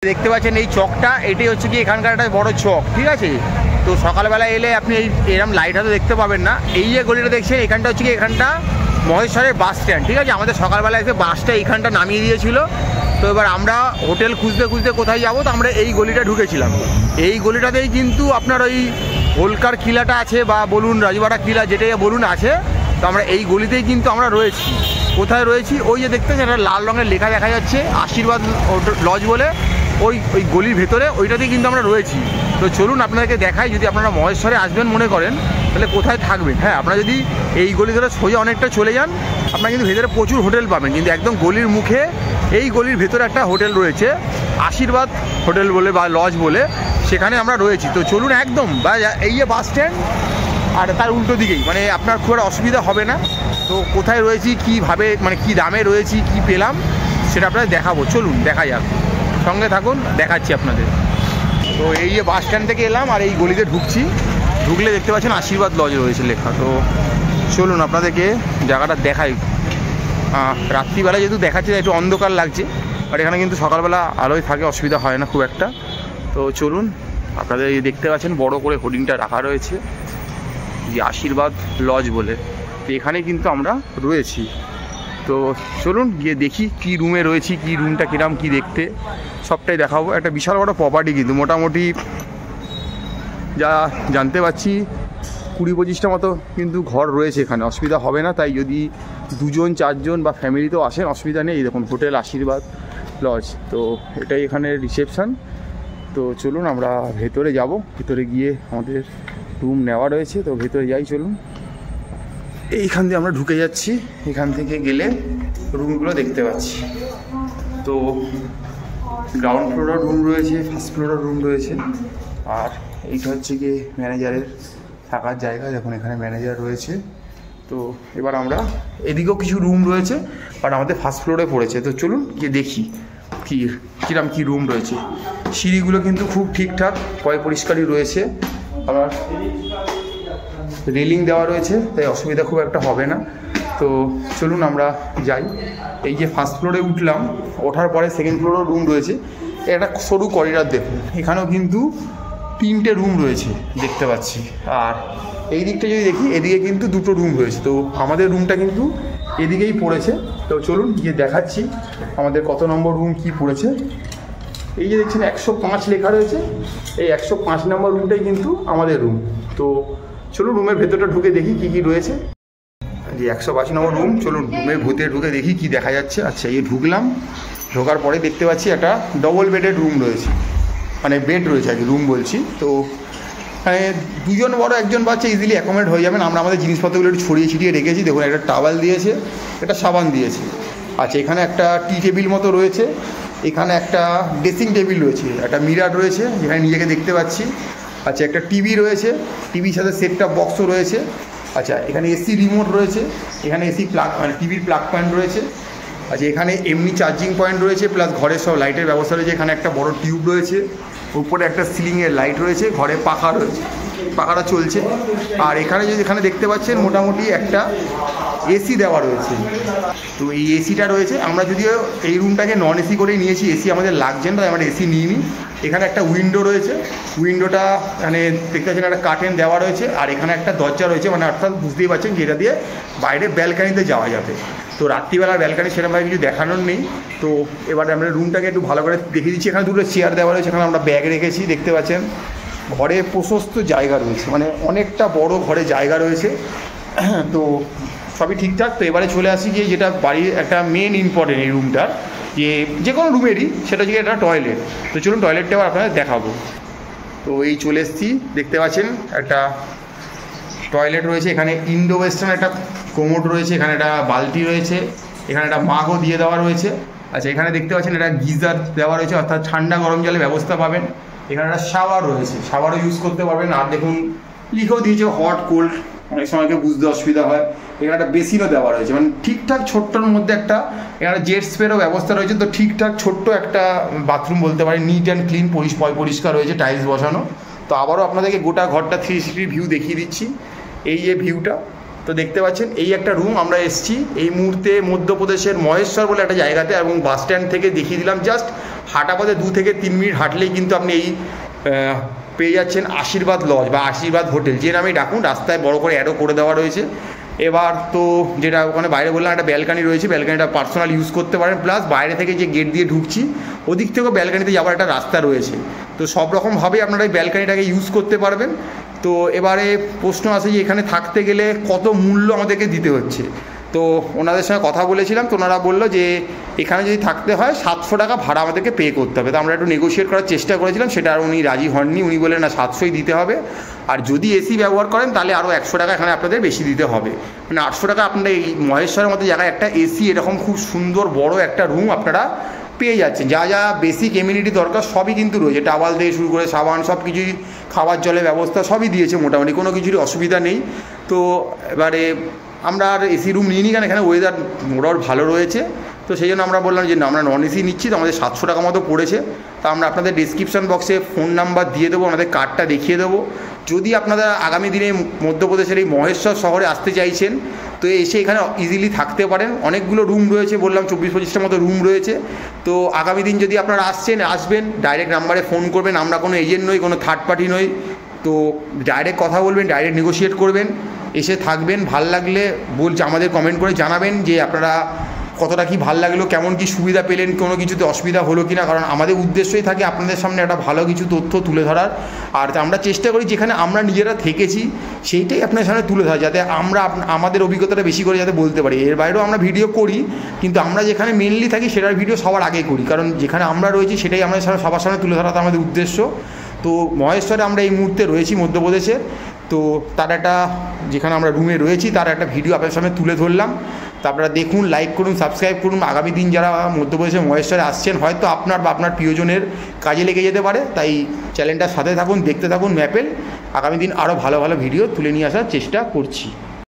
দেখতে পাচ্ছেন এই চকটা, এটাই হচ্ছে কি এখানকার একটা বড় চক, ঠিক আছে। তো সকালবেলা এলে আপনি এরকম লাইট হয়তো দেখতে পাবেন না। এই যে গলিটা দেখছেন এখানটা হচ্ছে কি এখানটা মহেশ্বরের বাস স্ট্যান্ড, ঠিক আছে। আমাদের সকালবেলা এসে বাসটা এইখানটা নামিয়ে দিয়েছিল। তো এবার আমরা হোটেল খুঁজতে খুঁজতে কোথায় যাবো, তো আমরা এই গলিটা ঢুকেছিলাম। এই গলিটাতেই কিন্তু আপনার ওই হোলকার কিলাটা আছে বা বলুন রাজবাড়া কিলা যেটাই বলুন আছে। তো আমরা এই গলিতেই কিন্তু আমরা রয়েছি। কোথায় রয়েছি, ওই যে দেখতে পাচ্ছেন একটা লাল রঙের লেখা দেখা যাচ্ছে আশীর্বাদ লজ বলে, ওই গলির ভেতরে ওইটাতেই কিন্তু আমরা রয়েছি। তো চলুন আপনাদেরকে দেখাই, যদি আপনারা মহেশ্বরে আসবেন মনে করেন তাহলে কোথায় থাকবেন। হ্যাঁ, আপনারা যদি এই গলি ধরে সোজা অনেকটা চলে যান আপনারা কিন্তু ভেতরে প্রচুর হোটেল পাবেন, কিন্তু একদম গলির মুখে এই গলির ভেতরে একটা হোটেল রয়েছে আশীর্বাদ হোটেল বলে বা লজ বলে, সেখানে আমরা রয়েছি। তো চলুন একদম বা এই যে বাস স্ট্যান্ড আর তার উল্টো দিকেই, মানে আপনার খুব একটা অসুবিধা হবে না। তো কোথায় রয়েছি, কীভাবে মানে কী দামে রয়েছি, কী পেলাম সেটা আপনাদের দেখাবো। চলুন দেখা যাক, সঙ্গে থাকুন, দেখাচ্ছি আপনাদের। তো এই যে বাস স্ট্যান্ড থেকে এলাম আর এই গলিতে ঢুকছি। ঢুকলে দেখতে পাচ্ছেন আশীর্বাদ লজ রয়েছে লেখা। তো চলুন আপনাদেরকে জায়গাটা দেখাই। রাত্রিবেলা যেহেতু দেখাচ্ছে একটু অন্ধকার লাগছে, আর এখানে কিন্তু সকালবেলা আলোয় থাকে, অসুবিধা হয় না খুব একটা। তো চলুন আপনাদের এই দেখতে পাচ্ছেন বড় করে হোর্ডিংটা রাখা রয়েছে যে আশীর্বাদ লজ বলে। তো এখানে কিন্তু আমরা রয়েছি। তো চলুন গিয়ে দেখি কি রুমে রয়েছি, কি রুমটা কিরাম কি দেখতে সবটাই দেখাবো। একটা বিশাল বড় প্রপার্টি, কিন্তু মোটামুটি যা জানতে পারছি 20-25টা মতো কিন্তু ঘর রয়েছে এখানে, অসুবিধা হবে না। তাই যদি 2-4জন বা ফ্যামিলিতেও আসেন অসুবিধা নেই। এই দেখুন হোটেল আশীর্বাদ লজ, তো এটাই এখানে রিসেপশান। তো চলুন আমরা ভেতরে যাব, ভেতরে গিয়ে আমাদের রুম নেওয়া রয়েছে। তো ভেতরে যাই চলুন। এইখান দিয়ে আমরা ঢুকে যাচ্ছি, এখান থেকে গেলে রুমগুলো দেখতে পাচ্ছি। তো গ্রাউন্ড ফ্লোরের রুম রয়েছে, ফার্স্ট ফ্লোরের রুম রয়েছে, আর এইটা হচ্ছে কি ম্যানেজারের থাকার জায়গা। দেখুন এখানে ম্যানেজার রয়েছে। তো এবার আমরা এদিকেও কিছু রুম রয়েছে, বাট আমাদের ফার্স্ট ফ্লোরে পড়েছে। তো চলুন গিয়ে দেখি কিরম কী রুম রয়েছে। সিঁড়িগুলো কিন্তু খুব ঠিকঠাক পরিষ্কারই রয়েছে, আবার রেলিং দেওয়া রয়েছে, তাই অসুবিধা খুব একটা হবে না। তো চলুন আমরা যাই। এই যে ফার্স্ট ফ্লোরে উঠলাম, ওঠার পরে সেকেন্ড ফ্লোরেও রুম রয়েছে। একটা সরু করিডর দেখুন, এখানেও কিন্তু 3টে রুম রয়েছে দেখতে পাচ্ছি। আর এই দিকটা যদি দেখি এদিকে কিন্তু 2টো রুম রয়েছে। তো আমাদের রুমটা কিন্তু এদিকেই পড়েছে। তো চলুন গিয়ে দেখাচ্ছি আমাদের কত নম্বর রুম কি পড়েছে। এই যে দেখছেন 105 লেখা রয়েছে, এই 105 নম্বর রুমটাই কিন্তু আমাদের রুম। তো চলুন রুমের ভেতরটা ঢুকে দেখি কি কি রয়েছে। যে 182 নম্বর রুম, চলুন রুমের ভেতরে ঢুকে দেখি কি দেখা যাচ্ছে। আচ্ছা, এই ঢুকলাম, ঢোকার পরে দেখতে পাচ্ছি একটা ডবল বেডের রুম রয়েছে, মানে বেড রয়েছে আর কি, রুম বলছি। তো মানে 2জন বড় 1জন বাচ্চা ইজিলি অ্যাকোমোডেট হয়ে যাবেন। আমরা আমাদের জিনিসপত্রগুলো একটু ছড়িয়ে ছিটিয়ে রেখেছি। দেখুন একটা টাওয়াল দিয়েছে, একটা সাবান দিয়েছে। আচ্ছা, এখানে একটা টি টেবিল মতো রয়েছে, এখানে একটা ড্রেসিং টেবিল রয়েছে, একটা মিরার রয়েছে যেখানে নিজেকে দেখতে পাচ্ছি। আচ্ছা, একটা টিভি রয়েছে, টিভির সাথে সেট টপ বক্সও রয়েছে। আচ্ছা, এখানে এসি রিমোট রয়েছে, এখানে এসি প্লাগ মানে টিভির প্লাগ পয়েন্ট রয়েছে। আচ্ছা, এখানে এমনি চার্জিং পয়েন্ট রয়েছে, প্লাস ঘরের সব লাইটের ব্যবস্থা রয়েছে। এখানে একটা বড় টিউব রয়েছে, উপরে একটা সিলিংয়ের লাইট রয়েছে, ঘরে পাখা রয়েছে, পাখাটা চলছে। আর এখানে যদি এখানে দেখতে পাচ্ছেন মোটামুটি একটা এসি দেওয়া রয়েছে। তো এই এসিটা রয়েছে, আমরা যদিও এই রুমটাকে নন এসি করেই নিয়েছি, এসি আমাদের লাগছে না, আমরা এসি নিইনি। এখানে একটা উইন্ডো রয়েছে, উইন্ডোটা মানে দেখতে পাচ্ছেন একটা কার্টেন দেওয়া রয়েছে। আর এখানে একটা দরজা রয়েছে, মানে অর্থাৎ বুঝতেই পারছেন যেটা দিয়ে বাইরে ব্যালকানিতে যাওয়া যাবে। তো রাত্রিবেলার ব্যালকানি সেরকমভাবে কিছু দেখানোর নেই। তো এবারে আমরা রুমটাকে একটু ভালো করে দেখিয়ে দিচ্ছি। এখানে 2টো চেয়ার দেওয়া রয়েছে, এখানে আমরা ব্যাগ রেখেছি দেখতে পাচ্ছেন। ঘরে প্রশস্ত জায়গা রয়েছে, মানে অনেকটা বড় ঘরে জায়গা রয়েছে। তো সবই ঠিকঠাক। তো এবারে চলে আসি গিয়ে যেটা বাড়ির একটা মেন ইম্পর্টেন্ট এই রুমটার, যে কোনো রুমেরই, সেটা হচ্ছে একটা টয়লেট। তো চলুন টয়লেটটা আবার আপনাদের দেখাবো। তো এই চলে এসেছি, দেখতে পাচ্ছেন একটা টয়লেট রয়েছে। এখানে ইন্ডো ওয়েস্টার্ন একটা কোমোড রয়েছে, এখানে একটা বালতি রয়েছে, এখানে একটা মাগও দিয়ে দেওয়া রয়েছে। আচ্ছা, এখানে দেখতে পাচ্ছেন একটা গিজার দেওয়া রয়েছে, অর্থাৎ ঠান্ডা গরম জলের ব্যবস্থা পাবেন। এখানে একটা শাওয়ার রয়েছে, শাওয়ারও ইউজ করতে পারবেন। আর দেখুন লিখেও দিয়েছে হট কোল্ড, অনেক সময়কে বুঝতে অসুবিধা হয়। এখানে একটা বেসিনও দেওয়া রয়েছে, মানে ঠিকঠাক ছোট্টর মধ্যে একটা এখানে জেট স্প্রেরও ব্যবস্থা রয়েছে। তো ঠিকঠাক ছোট্ট একটা বাথরুম বলতে পারি, নিট অ্যান্ড ক্লিন, পরিষ্কার রয়েছে, টাইলস বসানো। তো আবারও আপনাদেরকে গোটা ঘরটা 360 ভিউ দেখিয়ে দিচ্ছি। এই যে ভিউটা, তো দেখতে পাচ্ছেন এই একটা রুম। আমরা এসেছি এই মুহূর্তে মধ্যপ্রদেশের মহেশ্বর বলে একটা জায়গাতে, এবং বাস স্ট্যান্ড থেকে দেখিয়ে দিলাম জাস্ট হাঁটা পথে 2 থেকে 3 মিনিট হাঁটলেই কিন্তু আপনি এই পেয়ে যাচ্ছেন আশীর্বাদ লজ বা আশীর্বাদ হোটেল, যে নামেই ডাকুন। রাস্তায় বড় করে অ্যাডও করে দেওয়া রয়েছে। এবার তো যেটা ওখানে বাইরে বললাম, একটা ব্যালকানি রয়েছে, ব্যালকানিটা পার্সোনাল ইউজ করতে পারেন, প্লাস বাইরে থেকে যে গেট দিয়ে ঢুকছি ওদিক থেকেও ব্যালকানিতে যাওয়ার একটা রাস্তা রয়েছে। তো সব রকমভাবেই আপনারা এই ব্যালকানিটাকে ইউজ করতে পারবেন। তো এবারে প্রশ্ন আসে যে এখানে থাকতে গেলে কত মূল্য আমাদেরকে দিতে হচ্ছে। তো ওনাদের সঙ্গে কথা বলেছিলাম, তো ওনারা বললো যে এখানে যদি থাকতে হয় 700 টাকা ভাড়া আমাদেরকে পে করতে হবে। তো আমরা একটু নেগোশিয়েট করার চেষ্টা করেছিলাম, সেটা আর উনি রাজি হননি। উনি বললেন না 700ই দিতে হবে, আর যদি এসি ব্যবহার করেন তাহলে আরও 100 টাকা এখানে আপনাদের বেশি দিতে হবে। মানে 800 টাকা আপনারা এই মহেশ্বরের মতো জায়গায় একটা এসি, এরকম খুব সুন্দর বড় একটা রুম আপনারা পেয়ে যাচ্ছেন। যা যা বেসিক এমিউনিটি দরকার সবই কিন্তু রয়েছে, টাওয়াল থেকে শুরু করে সাবান সব কিছুই, খাবার জলের ব্যবস্থা সবই দিয়েছে, মোটামুটি কোনো কিছুরই অসুবিধা নেই। তো এবারে আমরা আর এসি রুম নিইনি, কারণ এখানে ওয়েদার মোটামুটি ভালো রয়েছে। তো সেই জন্য আমরা বললাম যে না, আমরা নন এসি নিচ্ছি, তো আমাদের 700 টাকা মতো পড়েছে। তো আমরা আপনাদের ডিসক্রিপশন বক্সে ফোন নাম্বার দিয়ে দেবো, আমাদের কার্ডটা দেখিয়ে দেবো। যদি আপনারা আগামী দিনে মধ্যপ্রদেশের এই মহেশ্বর শহরে আসতে চাইছেন, তো এসে এখানে ইজিলি থাকতে পারেন। অনেকগুলো রুম রয়েছে, বললাম 24-25টার মতো রুম রয়েছে। তো আগামী দিন যদি আপনারা আসবেন, ডাইরেক্ট নাম্বারে ফোন করবেন। আমরা কোনো এজেন্ট নই, কোনো থার্ড পার্টি নই। তো ডাইরেক্ট কথা বলবেন, ডাইরেক্ট নেগোশিয়েট করবেন, এসে থাকবেন। ভাল লাগলে আমাদের কমেন্ট করে জানাবেন যে আপনারা কতটা কী ভাল লাগলো, কেমন কী সুবিধা পেলেন, কোনো কিছুতে অসুবিধা হলো কি না। কারণ আমাদের উদ্দেশ্যই থাকে আপনাদের সামনে একটা ভালো কিছু তথ্য তুলে ধরার। আর আমরা চেষ্টা করি যেখানে আমরা নিজেরা থেকেছি সেইটাই আপনাদের সামনে তুলে ধরা, যাতে আমরা আমাদের অভিজ্ঞতাটা বেশি করে যাতে বলতে পারি। এর বাইরেও আমরা ভিডিও করি, কিন্তু আমরা যেখানে মেনলি থাকি সেটার ভিডিও সবার আগে করি, কারণ যেখানে আমরা রয়েছি সেটাই আমরা সবার সামনে তুলে ধরা আমাদের উদ্দেশ্য। তো মহেশ্বরে আমরা এই মুহূর্তে রয়েছি মধ্যপ্রদেশের। তো তার একটা, যেখানে আমরা রুমে রয়েছি তার একটা ভিডিও আপনার সামনে তুলে ধরলাম। তো আপনারা দেখুন, লাইক করুন, সাবস্ক্রাইব করুন। আগামী দিন যারা মধ্যপ্রদেশে মহেশ্বরে আসছেন, হয়তো আপনার বা আপনার প্রিয়জনের কাজে লেগে যেতে পারে। তাই চ্যানেলটার সাথে থাকুন, দেখতে থাকুন ম্যাপেল। আগামী দিন আরও ভালো ভালো ভিডিও তুলে নিয়ে আসার চেষ্টা করছি।